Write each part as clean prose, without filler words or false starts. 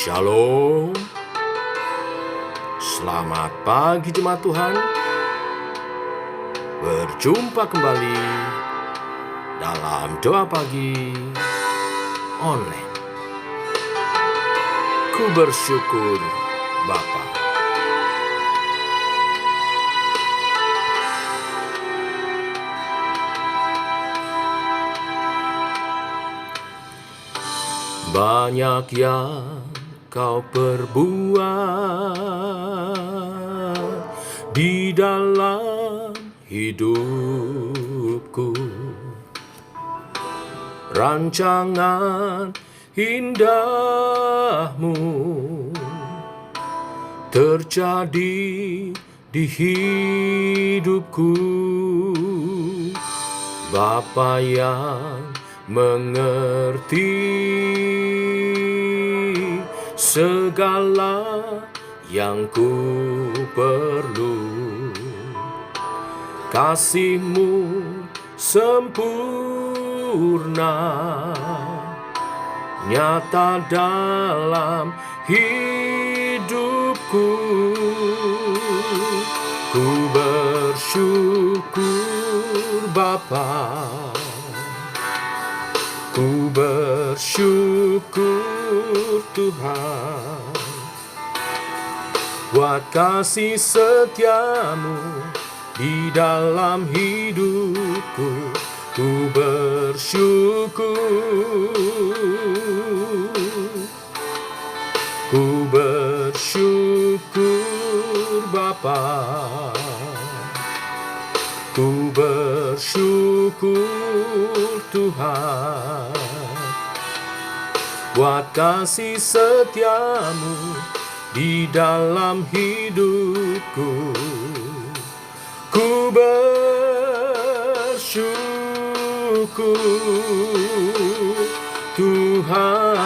Shalom. Selamat pagi jemaat Tuhan. Berjumpa kembali dalam doa pagi online. Ku bersyukur Bapa. Banyak yang kau perbuat di dalam hidupku, rancangan indahmu terjadi di hidupku. Bapa yang mengerti segala yang ku perlu, kasih-Mu sempurna nyata dalam hidupku. Ku bersyukur Bapa, ku bersyukur Tuhan, buat kasih setia-Mu di dalam hidupku. Ku bersyukur, ku bersyukur Bapa, ku bersyukur Tuhan, buat kasih setia-Mu di dalam hidupku. Ku bersyukur Tuhan.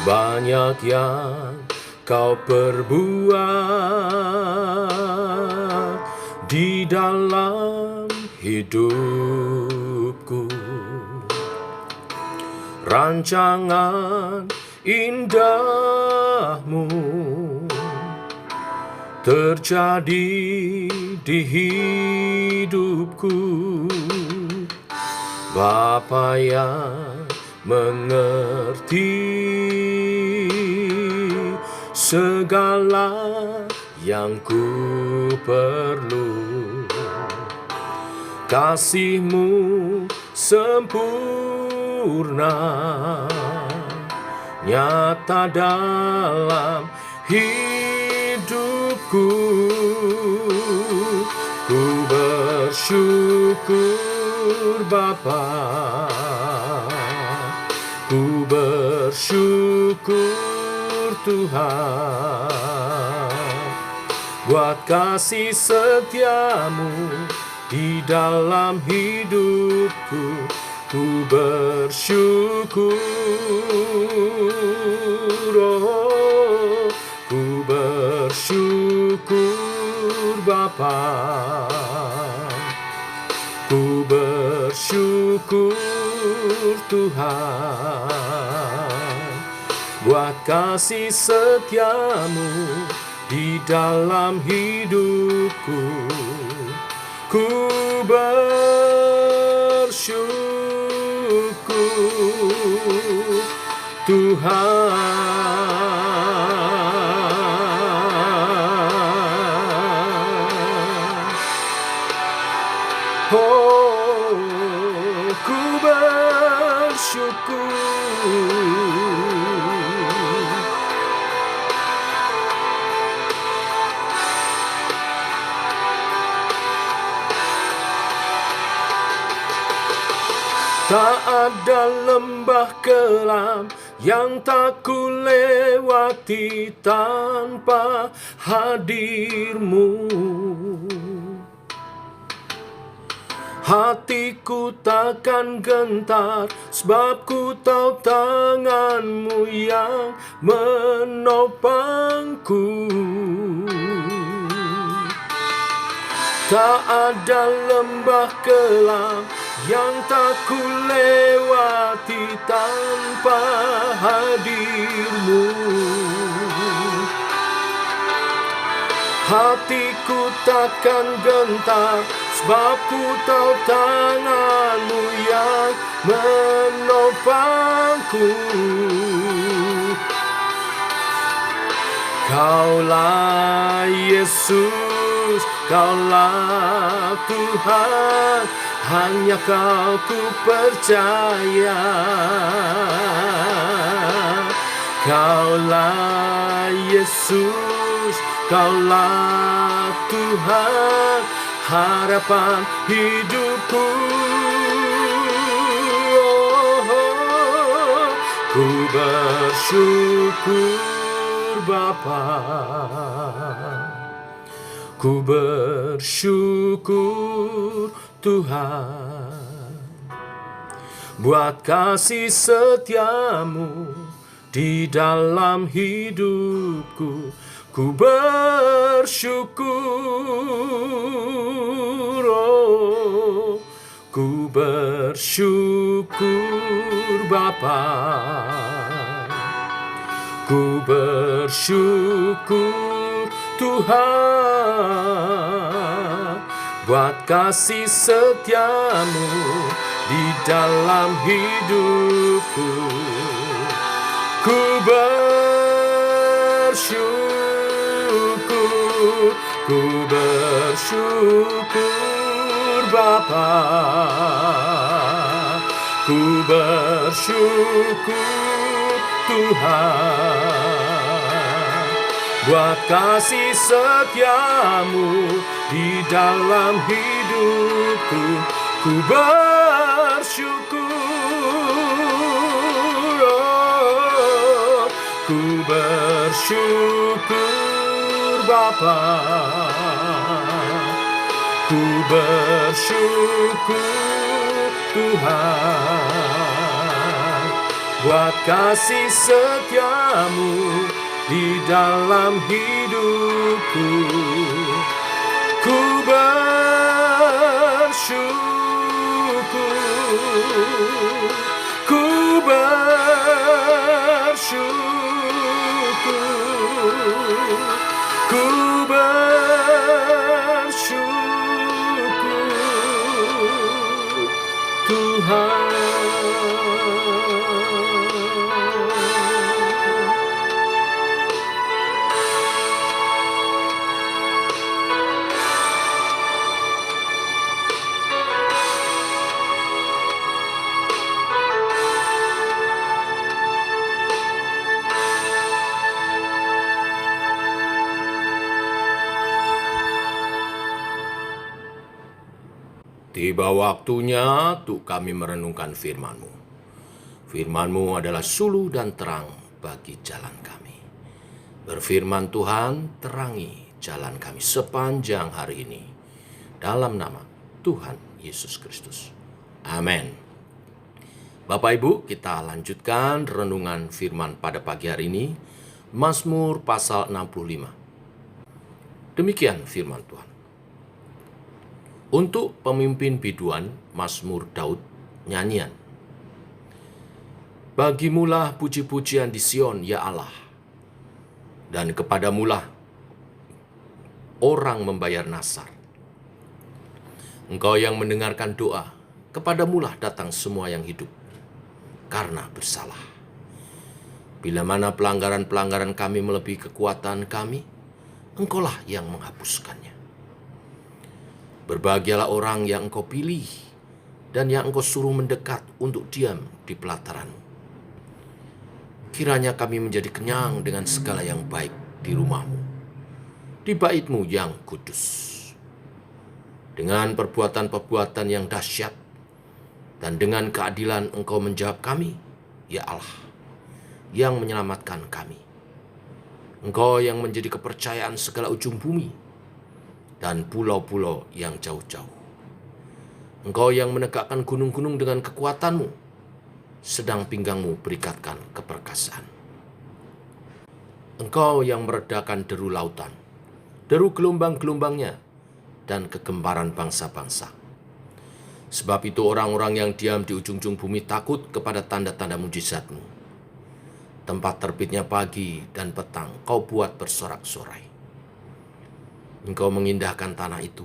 Banyak yang kau perbuat di dalam hidupku, rancangan indahmu terjadi di hidupku. Bapa yang mengerti segala yang ku perlu, kasih-Mu sempurna nyata dalam hidupku. Ku bersyukur Bapa, ku bersyukur Tuhan, buat kasih setia-Mu di dalam hidupku. Ku bersyukur, oh, ku bersyukur Bapa, ku bersyukur Tuhan, buat kasih setia-Mu di dalam hidupku. Ku bersyukur Tuhan. Oh, ku bersyukur. Tak ada lembah kelam, yang tak kulewati tanpa hadir-Mu. Hatiku takkan gentar, sebab ku tahu tangan-Mu yang menopangku. Tak ada lembah kelam yang tak kulewati tanpa hadir-Mu. Hatiku takkan gentar, sebab ku tahu tangan-Mu yang menopangku. Kaulah Yesus, Kaulah Tuhan, hanya Kau ku percaya. Kaulah Yesus, Kaulah Tuhan, harapan hidupku. Ku bersyukur Bapa, ku bersyukur Tuhan, buat kasih setia-Mu di dalam hidupku. Ku bersyukur, oh, ku bersyukur Bapa, ku bersyukur Tuhan, buat kasih setia-Mu di dalam hidupku. Ku bersyukur, ku bersyukur Bapa, ku bersyukur Tuhan, buat kasih setia-Mu di dalam hidupku. Ku bersyukur, oh, ku bersyukur Bapa, ku bersyukur Tuhan, buat kasih setia-Mu di dalam hidupku. Ku bersyukur, ku bersyukur, ku bersyukur Tuhan. Tiba waktunya untuk kami merenungkan firman-Mu. Firman-Mu adalah suluh dan terang bagi jalan kami. Berfirman Tuhan, terangi jalan kami sepanjang hari ini. Dalam nama Tuhan Yesus Kristus. Amin. Bapak Ibu, kita lanjutkan renungan firman pada pagi hari ini. Mazmur pasal 65. Demikian firman Tuhan. Untuk pemimpin biduan, Mazmur Daud, nyanyian. Bagimulah puji-pujian di Sion, ya Allah, dan kepadamulah orang membayar nasar. Engkau yang mendengarkan doa, kepadamulah datang semua yang hidup, karena bersalah. Bila mana pelanggaran-pelanggaran kami melebihi kekuatan kami, Engkaulah yang menghapuskannya. Berbahagialah orang yang Engkau pilih dan yang Engkau suruh mendekat untuk diam di pelataran. Kiranya kami menjadi kenyang dengan segala yang baik di rumah-Mu, di bait-Mu yang kudus. Dengan perbuatan-perbuatan yang dahsyat dan dengan keadilan Engkau menjawab kami, ya Allah. yang menyelamatkan kami. Engkau yang menjadi kepercayaan segala ujung bumi dan pulau-pulau yang jauh-jauh. Engkau yang menegakkan gunung-gunung dengan kekuatan-Mu, sedang pinggangmu berikatkan keperkasaan. Engkau yang meredakan deru lautan, deru gelombang-gelombangnya, dan kegemparan bangsa-bangsa. Sebab itu orang-orang yang diam di ujung-ujung bumi takut kepada tanda-tanda mujizat-Mu. Tempat terbitnya pagi dan petang Kau buat bersorak-sorai. Engkau mengindahkan tanah itu,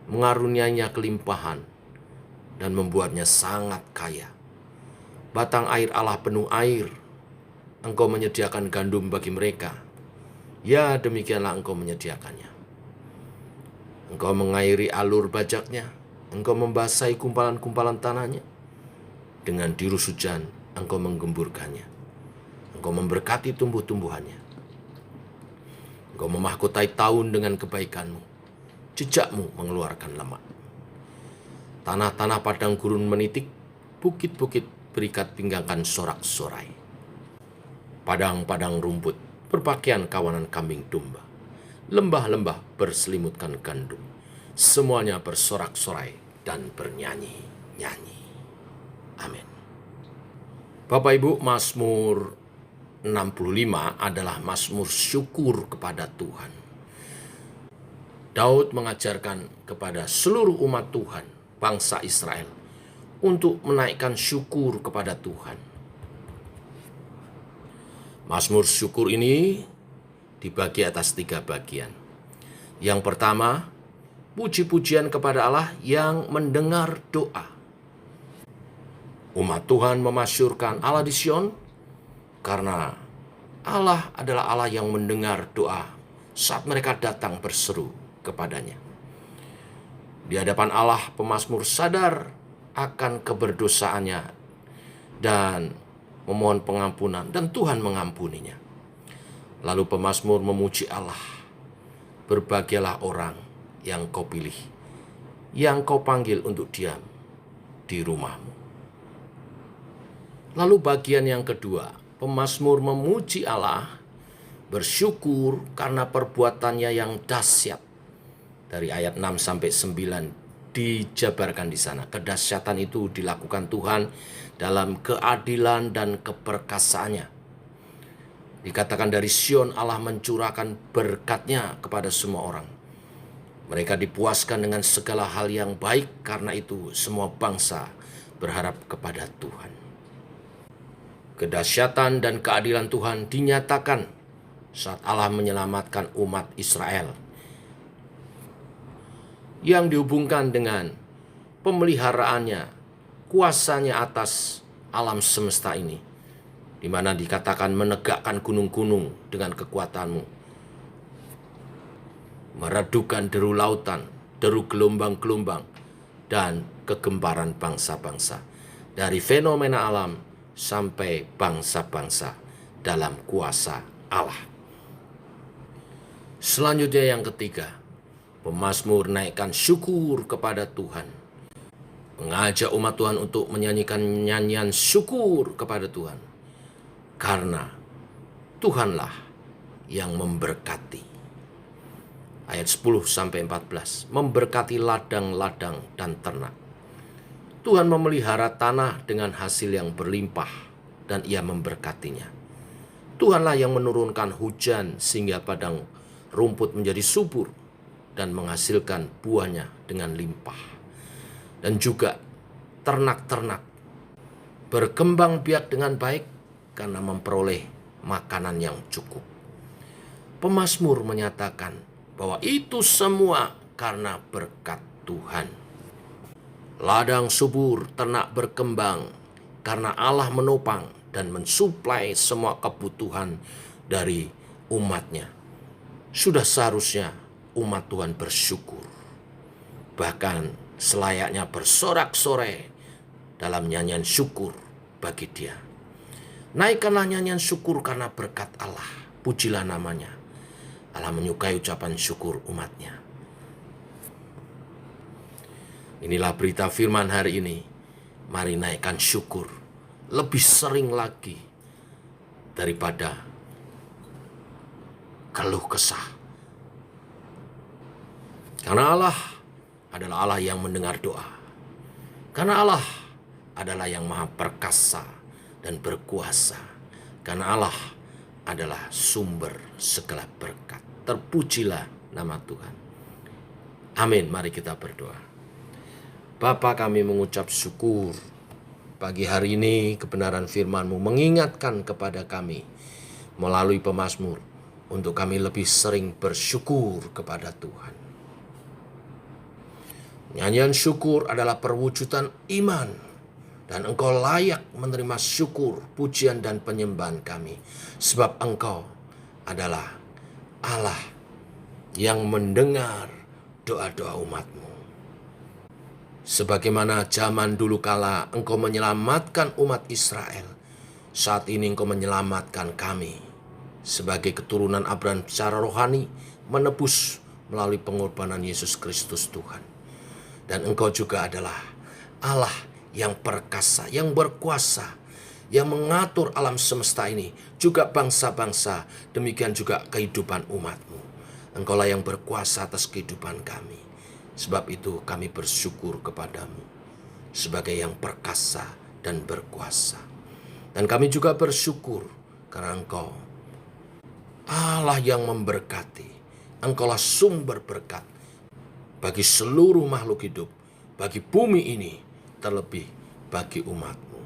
mengaruniainya kelimpahan, dan membuatnya sangat kaya. Batang air Allah penuh air. Engkau menyediakan gandum bagi mereka. Ya, demikianlah Engkau menyediakannya. Engkau mengairi alur bajaknya. Engkau membasahi kumpalan-kumpalan tanahnya. Dengan dirus hujan, Engkau menggemburkannya. Engkau memberkati tumbuh-tumbuhannya. Engkau memahkotai tahun dengan kebaikan-Mu. Jejak-Mu mengeluarkan lemak. Tanah-tanah padang gurun menitik, bukit-bukit berikat pinggangkan sorak-sorai. Padang-padang rumput berpakaian kawanan kambing domba. Lembah-lembah berselimutkan gandum. Semuanya bersorak-sorai dan bernyanyi-nyanyi. Amin. Bapak Ibu, Mazmur 65 adalah mazmur syukur kepada Tuhan. Daud mengajarkan kepada seluruh umat Tuhan, bangsa Israel, untuk menaikkan syukur kepada Tuhan. Mazmur syukur ini dibagi atas 3 bagian. Yang pertama, puji-pujian kepada Allah yang mendengar doa. Umat Tuhan memasyurkan Allah di Sion karena Allah adalah Allah yang mendengar doa saat mereka datang berseru kepadanya. Di hadapan Allah, pemazmur sadar akan keberdosaannya dan memohon pengampunan, dan Tuhan mengampuninya. Lalu pemazmur memuji Allah. Berbahagialah orang yang Kau pilih, yang Kau panggil untuk diam di rumah-Mu. Lalu bagian yang kedua, pemazmur memuji Allah, bersyukur karena perbuatannya yang dahsyat. Dari ayat 6 sampai 9 dijabarkan di sana. Kedahsyatan itu dilakukan Tuhan dalam keadilan dan keperkasaannya. Dikatakan dari Sion Allah mencurahkan berkat-Nya kepada semua orang. Mereka dipuaskan dengan segala hal yang baik, karena itu semua bangsa berharap kepada Tuhan. Kedahsyatan dan keadilan Tuhan dinyatakan saat Allah menyelamatkan umat Israel, yang dihubungkan dengan pemeliharaannya, kuasanya atas alam semesta ini, di mana dikatakan menegakkan gunung-gunung dengan kekuatan-Mu, meredukan deru lautan, deru gelombang-gelombang, dan kegemparan bangsa-bangsa. Dari fenomena alam sampai bangsa-bangsa dalam kuasa Allah. Selanjutnya yang ketiga, pemazmur naikkan syukur kepada Tuhan. Mengajak umat Tuhan untuk menyanyikan nyanyian syukur kepada Tuhan. Karena Tuhanlah yang memberkati. Ayat 10 sampai 14, memberkati ladang-ladang dan ternak. Tuhan memelihara tanah dengan hasil yang berlimpah, dan Ia memberkatinya. Tuhanlah yang menurunkan hujan sehingga padang rumput menjadi subur dan menghasilkan buahnya dengan limpah. Dan juga ternak-ternak berkembang biak dengan baik karena memperoleh makanan yang cukup. Pemazmur menyatakan bahwa itu semua karena berkat Tuhan. Ladang subur, ternak berkembang karena Allah menopang dan mensuplai semua kebutuhan dari umat-Nya. Sudah seharusnya umat Tuhan bersyukur, bahkan selayaknya bersorak-sorai dalam nyanyian syukur bagi Dia. Naikkanlah nyanyian syukur karena berkat Allah, pujilah namanya. Allah menyukai ucapan syukur umat-Nya. Inilah berita firman hari ini. Mari naikkan syukur lebih sering lagi. daripada keluh kesah. Karena Allah adalah Allah yang mendengar doa. Karena Allah adalah yang maha perkasa dan berkuasa. Karena Allah adalah sumber segala berkat. Terpujilah nama Tuhan. Amin. Mari kita berdoa. Bapa, kami mengucap syukur pagi hari ini kebenaran firman-Mu mengingatkan kepada kami melalui pemazmur untuk kami lebih sering bersyukur kepada Tuhan. Nyanyian syukur adalah perwujudan iman dan Engkau layak menerima syukur, pujian dan penyembahan kami sebab Engkau adalah Allah yang mendengar doa-doa umat-Mu. Sebagaimana zaman dulu kala Engkau menyelamatkan umat Israel, saat ini Engkau menyelamatkan kami sebagai keturunan Abraham secara rohani, menebus melalui pengorbanan Yesus Kristus Tuhan. Dan Engkau juga adalah Allah yang perkasa, yang berkuasa, yang mengatur alam semesta ini, juga bangsa-bangsa, demikian juga kehidupan umat-Mu. Engkaulah yang berkuasa atas kehidupan kami. Sebab itu kami bersyukur kepadamu sebagai yang perkasa dan berkuasa. Dan kami juga bersyukur karena Engkau Allah yang memberkati. Engkaulah sumber berkat bagi seluruh makhluk hidup, bagi bumi ini, terlebih bagi umat-Mu.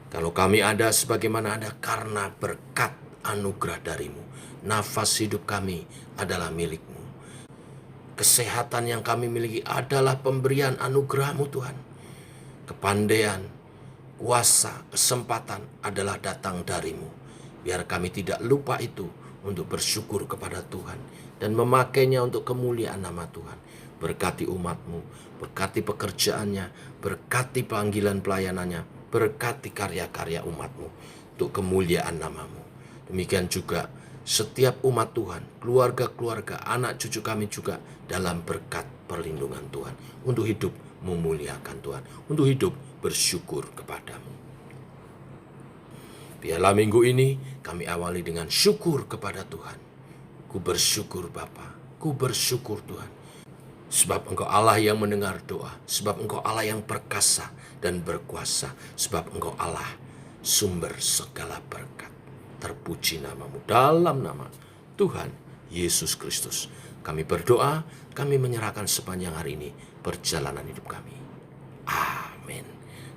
Kalau kami ada sebagaimana ada karena berkat anugerah dari-Mu. Nafas hidup kami adalah milik-Mu. Kesehatan yang kami miliki adalah pemberian anugerah-Mu Tuhan. Kepandaian, kuasa, kesempatan adalah datang dari-Mu. Biar kami tidak lupa itu untuk bersyukur kepada Tuhan dan memakainya untuk kemuliaan nama Tuhan. Berkati umat-Mu, berkati pekerjaannya, berkati panggilan pelayanannya, berkati karya-karya umat-Mu untuk kemuliaan nama-Mu. Demikian juga setiap umat Tuhan, keluarga-keluarga, anak cucu kami juga dalam berkat perlindungan Tuhan. Untuk hidup memuliakan Tuhan, untuk hidup bersyukur kepadamu. Biarlah minggu ini kami awali dengan syukur kepada Tuhan. Ku bersyukur Bapa, ku bersyukur Tuhan. Sebab Engkau Allah yang mendengar doa, sebab Engkau Allah yang perkasa dan berkuasa, sebab Engkau Allah sumber segala berkat. Terpuji nama-Mu dalam nama Tuhan Yesus Kristus. Kami berdoa, kami menyerahkan sepanjang hari ini perjalanan hidup kami. Amin.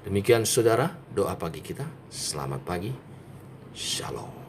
Demikian saudara, doa pagi kita. Selamat pagi. Shalom.